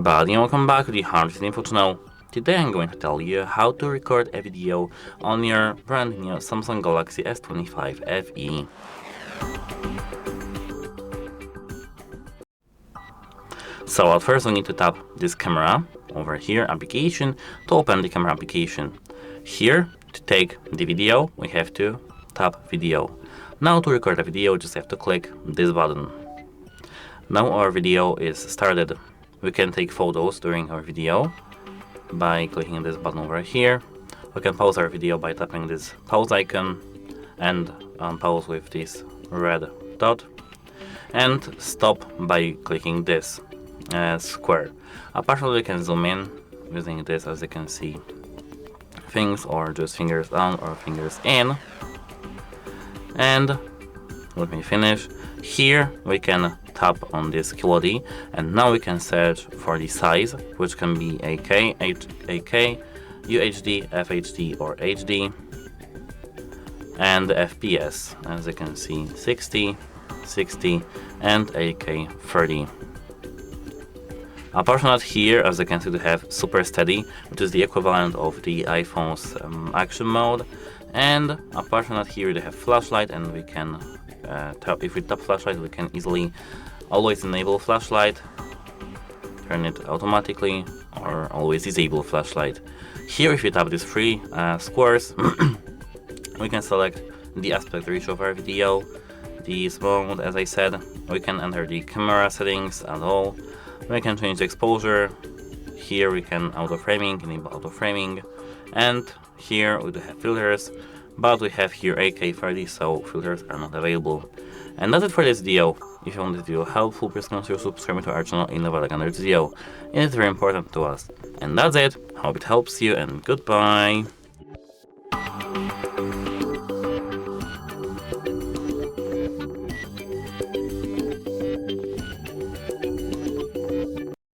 Buddy, welcome back to the Hard Info channel. Today I'm going to tell you how to record a video on your brand new Samsung Galaxy S25 FE. So at first we need to tap this camera over here, application, to open the camera application. Here, to take the video, we have to tap video. Now to record a video, just have to click this button. Now our video is started. We can take photos during our video by clicking this button over here. We can pause our video by tapping this pause icon and unpause with this red dot, and stop by clicking this square. Partially we can zoom in using this, as you can see, things, or just fingers down or fingers in. And let me finish. Here we can tap on this QLED, and now we can search for the size, which can be AK, UHD, FHD or HD, and the FPS, as you can see, 60, 60 and AK30. Apart from that, here, as you can see, we have super steady, which is the equivalent of the iPhone's action mode. And apart from that, here we have flashlight, and we can if we tap flashlight, we can easily always enable flashlight, turn it automatically, or always disable flashlight. Here, if you tap these three squares, we can select the aspect ratio of our video, the mode, as I said. We can enter the camera settings at all. We can change the exposure. Here we can enable auto framing, and here we do have filters, but we have here AK30, so filters are not available. And that's it for this video. If you found this video helpful, please consider subscribing to our channel and leave a like under this video. It is very important to us. And that's it. Hope it helps you, and goodbye.